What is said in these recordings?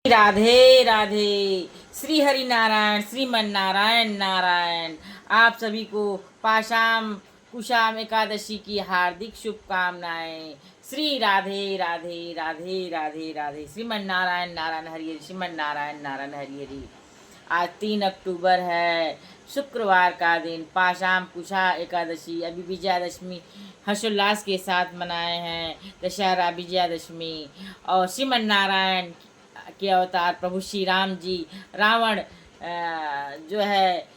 राधे राधे। श्री हरि नारायण, श्रीमन नारायण नारायण। आप सभी को पाशाम कुशाम एकादशी की हार्दिक शुभकामनाएं। श्री राधे राधे राधे राधे राधे। श्रीमन नारायण नारायण हरि हरि, श्रीमन नारायण नारायण हरि हरि। आज 3 अक्टूबर है, शुक्रवार का दिन, पाशाम कुशा एकादशी। अभी विजयादशमी हर्षोल्लास के साथ मनाए हैं, दशहरा विजयादशमी। और श्रीमन नारायण के अवतार प्रभु श्री राम जी, रावण जो है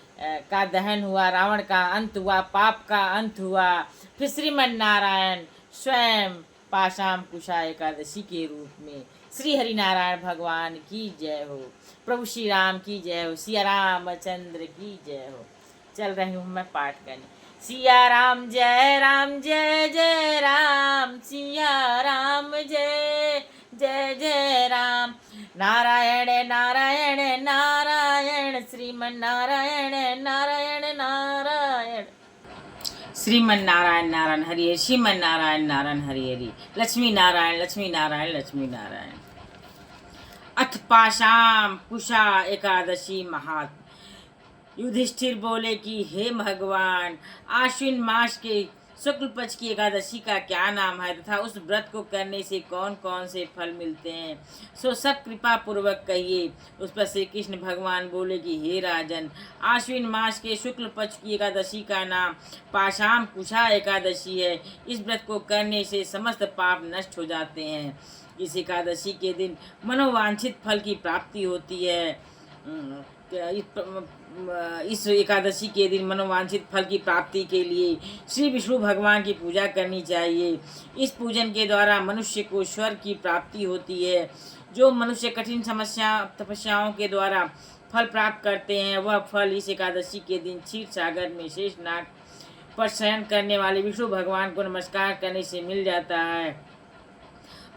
का दहन हुआ, रावण का अंत हुआ, पाप का अंत हुआ। फिर श्रीमन नारायण स्वयं पाशाम कुशा एकादशी के रूप में। श्री हरि नारायण भगवान की जय हो, प्रभु श्री राम की जय हो, सिया रामचंद्र की जय हो। चल रही हूँ मैं पाठ करने। सिया राम जय जय राम, सिया राम जय जय जय राम। नारायण नारायण नारायण, श्रीमन नारायण नारायण नारायण। श्रीमन नारायण नारायण हरि हरि, श्रीमन नारायण नारायण हरि हरि। लक्ष्मी नारायण लक्ष्मी नारायण लक्ष्मी नारायण। अथ पाशाम कुशा एकादशी महात्म। युधिष्ठिर बोले कि हे भगवान, आश्विन मास के शुक्ल पक्ष की एकादशी का क्या नाम है तथा उस व्रत को करने से कौन कौन से फल मिलते हैं, सो सब कृपा पूर्वक कहिए। उस पर श्री कृष्ण भगवान बोले कि हे राजन, आश्विन मास के शुक्ल पक्ष की एकादशी का नाम पाशाम कुशा एकादशी है। इस व्रत को करने से समस्त पाप नष्ट हो जाते हैं। इस एकादशी के दिन मनोवांछित फल की प्राप्ति होती है। इस एकादशी के दिन मनोवांछित फल की प्राप्ति के लिए श्री विष्णु भगवान की पूजा करनी चाहिए। इस पूजन के द्वारा मनुष्य को स्वर्ग की प्राप्ति होती है। जो मनुष्य कठिन तपस्याओं के द्वारा फल प्राप्त करते हैं, वह फल इस एकादशी के दिन क्षीर सागर में शेषनाग पर शयन करने वाले विष्णु भगवान को नमस्कार करने से मिल जाता है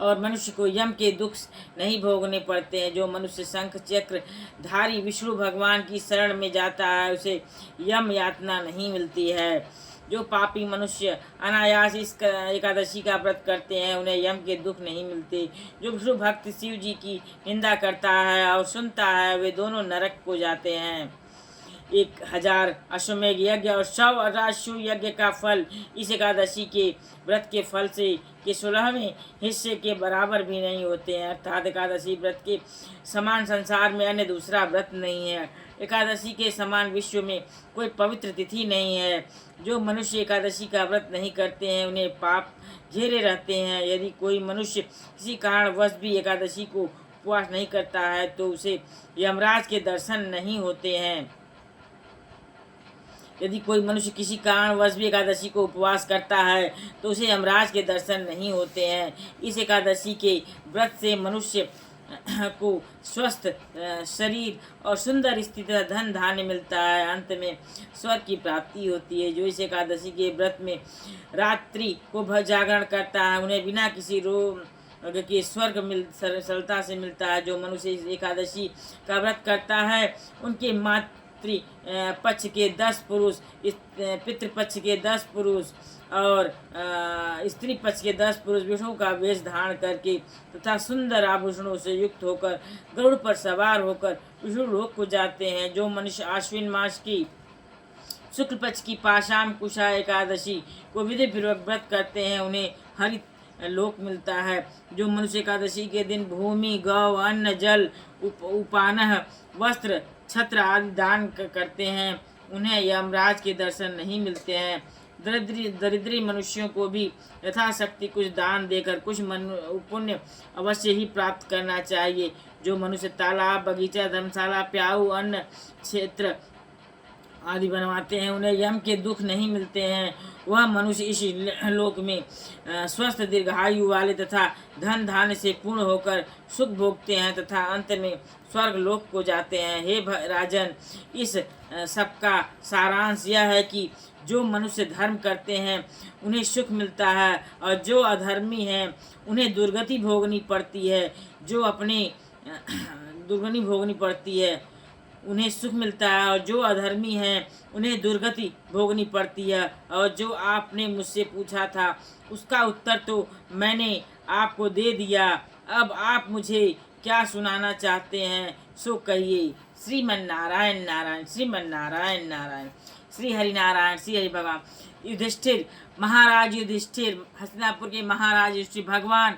और मनुष्य को यम के दुख नहीं भोगने पड़ते हैं। जो मनुष्य शंख चक्र धारी विष्णु भगवान की शरण में जाता है, उसे यम यातना नहीं मिलती है। जो पापी मनुष्य अनायास इस एकादशी का व्रत करते हैं, उन्हें यम के दुख नहीं मिलते। जो विष्णु भक्त शिव जी की निंदा करता है और सुनता है, वे दोनों नरक को जाते हैं। 1000 अश्वमेघ यज्ञ और 100 अश्व यज्ञ का फल इस एकादशी के व्रत के फल से के 16वें हिस्से के बराबर भी नहीं होते हैं। अर्थात एकादशी व्रत के समान संसार में अन्य दूसरा व्रत नहीं है। एकादशी के समान विश्व में कोई पवित्र तिथि नहीं है। जो मनुष्य एकादशी का व्रत नहीं करते हैं, उन्हें पाप घेरे रहते हैं। यदि कोई मनुष्य किसी कारणवश भी एकादशी को उपवास नहीं करता है, तो उसे यमराज के दर्शन नहीं होते हैं। यदि कोई मनुष्य किसी कारणवश भी एकादशी को उपवास करता है, तो उसे यमराज के दर्शन नहीं होते हैं। इस एकादशी के व्रत से मनुष्य को स्वस्थ शरीर और सुंदर स्थिति तथा धन धान्य मिलता है। अंत में स्वर्ग की प्राप्ति होती है। जो इस एकादशी के व्रत में रात्रि को जागरण करता है, उन्हें बिना किसी रोग के स्वर्ग सरलता से मिलता है। जो मनुष्य इस एकादशी का व्रत करता है, उनके मातृ पक्ष के 10 पुरुष, पितृपक्ष के 10 पुरुष और स्त्री पक्ष के 10 पुरुष विष्णु का वेश धारण करके तथा सुंदर आभूषणों से युक्त होकर गरुड़ पर सवार होकर विष्णु लोक को जाते हैं। जो मनुष्य आश्विन मास की शुक्ल पक्ष की पाशाम कुशा एकादशी को विधि पूर्वक व्रत करते हैं, उन्हें हरित लोक मिलता है। जो मनुष्य एकादशी के दिन भूमि, गौ, अन्न, जल, उपानह, वस्त्र, छत्र आदि दान करते हैं, उन्हें यमराज के दर्शन नहीं मिलते हैं। दरिद्री मनुष्यों को भी यथाशक्ति कुछ दान देकर कुछ पुण्य अवश्य ही प्राप्त करना चाहिए। जो मनुष्य तालाब, बगीचा, धर्मशाला, प्याऊ, अन्न क्षेत्र आदि बनवाते हैं, उन्हें यम के दुख नहीं मिलते हैं। वह मनुष्य इस लोक में स्वस्थ दीर्घायु वाले तथा धन धान्य से पूर्ण होकर सुख भोगते हैं तथा अंत में स्वर्ग लोक को जाते हैं। हे राजन, इस सबका सारांश यह है कि जो मनुष्य धर्म करते हैं, उन्हें सुख मिलता है, और जो अधर्मी हैं, उन्हें दुर्गति भोगनी पड़ती है। जो अपने दुर्गति भोगनी पड़ती है, उन्हें सुख मिलता है, और जो अधर्मी हैं, उन्हें दुर्गति भोगनी पड़ती है। और जो आपने मुझसे पूछा था, उसका उत्तर तो मैंने आपको दे दिया। अब आप मुझे क्या सुनाना चाहते हैं सो कहिए। श्रीमन नारायण नारायण, श्रीमन नारायण नारायण, श्री हरि नारायण, श्री हरि भगवान। युधिष्ठिर, महाराज युधिष्ठिर, हस्तिनापुर के महाराज युधिष्ठिर भगवान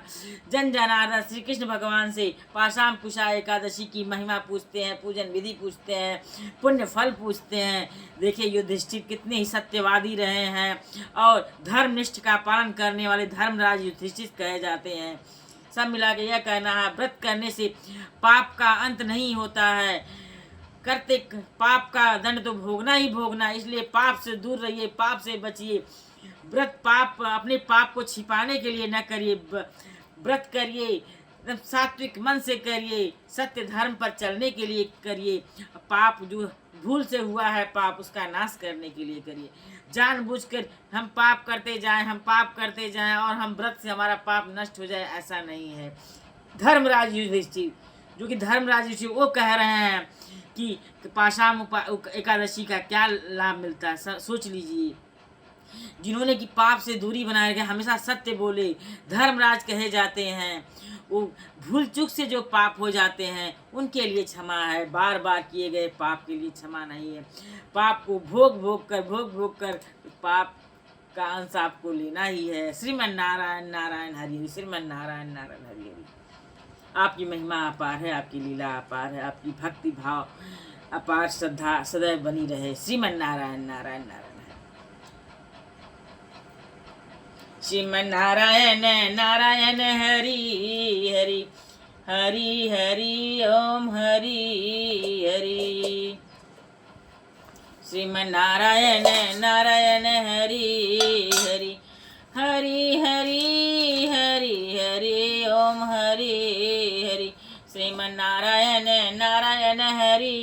जन जनार्दन श्री कृष्ण भगवान से पाशाम कुशा एकादशी की महिमा पूछते हैं, पूजन विधि पूछते हैं, पुण्य फल पूछते हैं। देखिए युधिष्ठिर कितने ही सत्यवादी रहे हैं और धर्मनिष्ठ का पालन करने वाले धर्मराज युधिष्ठिर कहे जाते हैं। सब मिला के यह कहना है, व्रत करने से पाप का अंत नहीं होता है, करते पाप का दंड तो भोगना ही भोगना, इसलिए पाप से दूर रहिए, पाप से बचिए। व्रत पाप अपने पाप को छिपाने के लिए न करिए, व्रत करिए एकदम सात्विक मन से करिए, सत्य धर्म पर चलने के लिए करिए। पाप जो भूल से हुआ है पाप, उसका नाश करने के लिए करिए। जानबूझकर हम पाप करते जाएं, हम पाप करते जाएं और हम व्रत से हमारा पाप नष्ट हो जाए, ऐसा नहीं है। धर्मराज युधिष्ठिर, जो कि धर्मराज युधिष्ठिर, वो कह रहे हैं कि पाशाम एकादशी का क्या लाभ मिलता है। सोच लीजिए, जिन्होंने कि पाप से दूरी बनाए रखे, हमेशा सत्य बोले, धर्मराज कहे जाते हैं, वो भूल चूक से जो पाप हो जाते हैं उनके लिए क्षमा है, बार बार किए गए पाप के लिए क्षमा नहीं है। पाप को भोग भोग कर पाप का अंश आपको लेना ही है। श्रीमन नारायण नारायण हरि हरि, श्रीमन नारायण नारायण हरि हरि। आपकी महिमा अपार है, आपकी लीला अपार है, आपकी भक्ति भाव अपार श्रद्धा सदैव बनी रहे। श्रीमन नारायण नारायण नारायण। श्रीमन नारायण नारायण हरि हरि, हरि हरि ओम हरि हरि। श्रीमन नारायण नारायण हरि हरि, हरि हरि हरि हरि ओम हरि हरि। श्रीमन नारायण नारायण हरि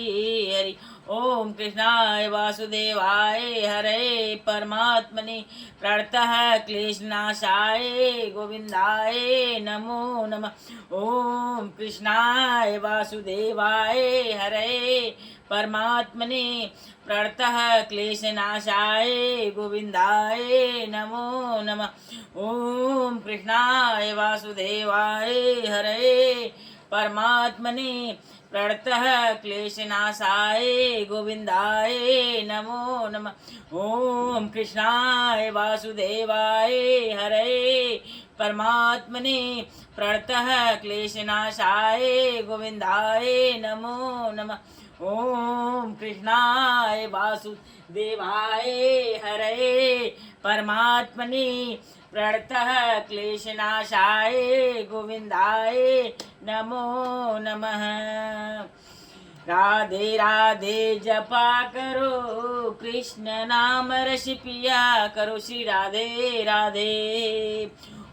हरि। ओम कृष्णाय वासुदेवाय हरे परमात्मने प्रणतः क्लेशनाशाय गोविंदाय नमो नमः। ओम कृष्णाय वासुदेवाय हरे परमात्मने प्रणतः क्लेशनाशाय गोविंदाय नमो नमः। ओम कृष्णाय वासुदेवाय हरे परमात्मने प्रणतः क्लेशनाशाय गोविंदाय नमो नमः। ओम कृष्णाय वासुदेवाय हरे परमात्मने प्रणतः क्लेशनाशाय गोविंदाय नमो नमः। ओम कृष्णाय वासुदेवाय हरे परमात्मने प्रणतः क्लेशनाशाय गोविंदाय नमो नमः। राधे राधे जपा करो, कृष्ण नाम रस पिया करो, श्री राधे राधे।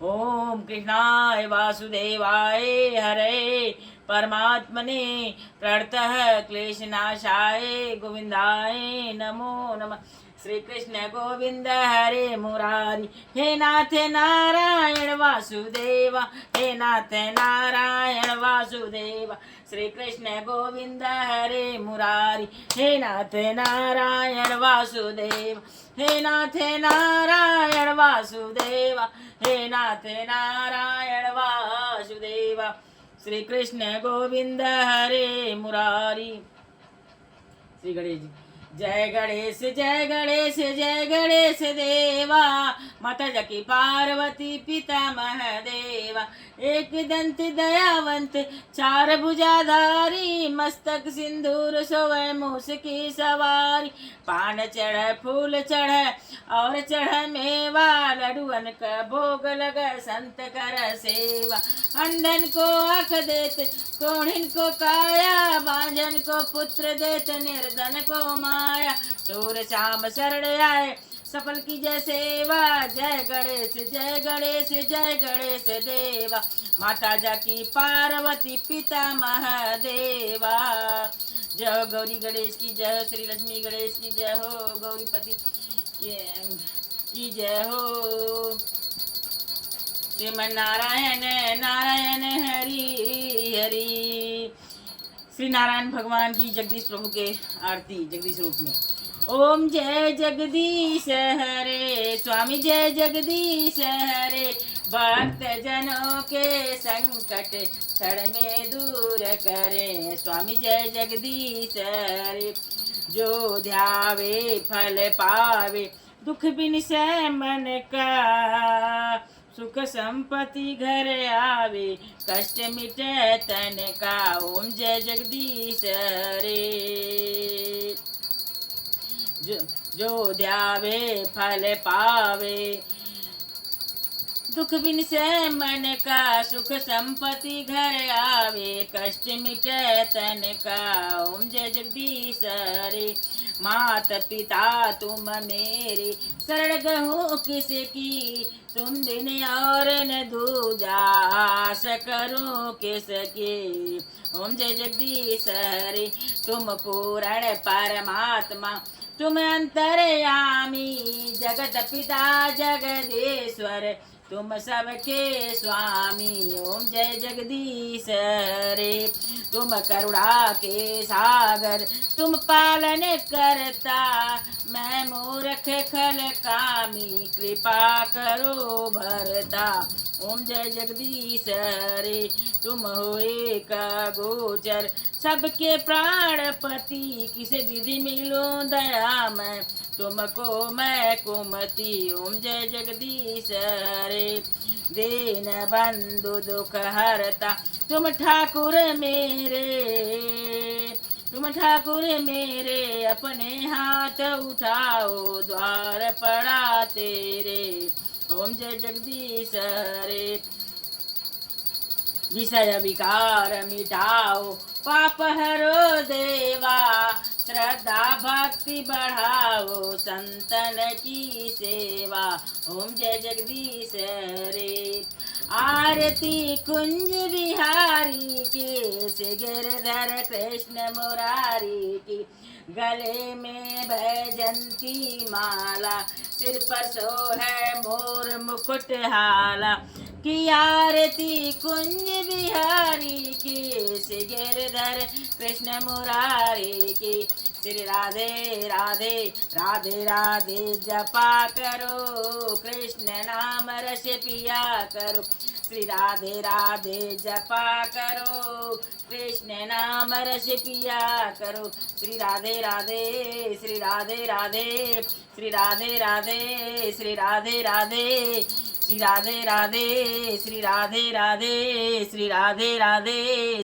ओम कृष्णाय वासुदेवाय हरे परमात्मने प्रणतः क्लेशनाशाय गोविंदाय नमो नमः। श्री कृष्ण गोविंद हरे मुरारी, हे नाथ नारायण वासुदेवा, हे नाथ नारायण वासुदेवा। श्री कृष्ण गोविंद हरे मुरारी, हे नाथ नारायण वासुदेवा, हे नाथ नारायण वासुदेवा, हे नाथ नारायण वासुदेवा। श्री कृष्ण गोविंद हरे मुरारी। श्री गणेश जी। जय गणेश जय गणेश जय गणेश देवा, माता जकी पार्वती पिता महादेवा। एक दंत दयावंत चार भुजाधारी, मस्तक सिंदूर सोवै मूस की सवारी। पान चढ़ फूल चढ़ और चढ़ मेवा, लडुअन का भोग लग संत कर सेवा। अंधन को आँख देत कोढ़िन को काया, बांझन को पुत्र देत निर्धन को माया। सूर श्याम शरण आए सफल की जय सेवा, जय गणेश जय गणेश जय गणेश देवा। माता जाकी पार्वती पिता महादेवा। जय हो गौरी गणेश की जय हो, श्री लक्ष्मी गणेश की जय हो, गौरीपति की जय हो। श्रीमन नारायण नारायण हरि हरि। श्री नारायण भगवान की जगदीश प्रभु के आरती जगदीश रूप में। ओम जय जगदीश हरे, स्वामी जय जगदीश हरे। भक्त जनों के संकट क्षण में दूर करें। स्वामी जय जगदीश रे। जो ध्यावे फल पावे, दुख बिन सै मन का। सुख संपत्ति घर आवे, कष्ट मिटे तन का। ओम जय जगदीश रे। जो ध्यावे फल पावे, दुख बिन से मन का। सुख संपत्ति घर आवे, कष्ट मिटे तन का। ओम जय जगदीश रे। मात पिता तुम मेरे, शरण गहो किसकी। तुम दिन और न दूजा, आस करो किसके। ओम जय जगदीश रे। तुम पूर्ण परमात्मा, तुम अंतर्यामी। जगत पिता जगदीश्वर, तुम सबके स्वामी। ओम जय जगदीश रे। तुम करुणा के सागर, तुम पालन करता। मैं मूर्ख खल कामी, कृपा करो भरता। ओम जय जगदीश रे। तुम हो एक गोचर, सबके प्राणपति। किस विधि मिलो दया मैं, तुमको मैं कुमति। ओम जय जगदीश रे। दीन बंधु दुख हरता, तुम ठाकुर मेरे। तुम ठाकुर मेरे, अपने हाथ उठाओ, द्वार पड़ा तेरे। ओम जय जगदीश रे। विषय विकार मिटाओ, पाप हरो देवा। श्रद्धा भक्ति बढ़ाओ, संतन की सेवा। ओम जय जगदीश रे। आरती कुंज बिहारी की, से गिरधर कृष्ण मुरारी की। गले में बैजंती माला, सिर पर सोहे मोर मुकुट हाला। की आरती कुंज बिहारी की, से गिरधर कृष्ण मुरारी की। श्री राधे राधे राधे राधे जपा करो, कृष्ण नाम रस पिया करो। श्री राधे राधे जपा करो, कृष्ण नाम रस पिया करो। श्री राधे राधे, श्री राधे राधे, श्री राधे राधे, श्री राधे राधे, श्री राधे राधे, श्री राधे राधे, श्री राधे राधे।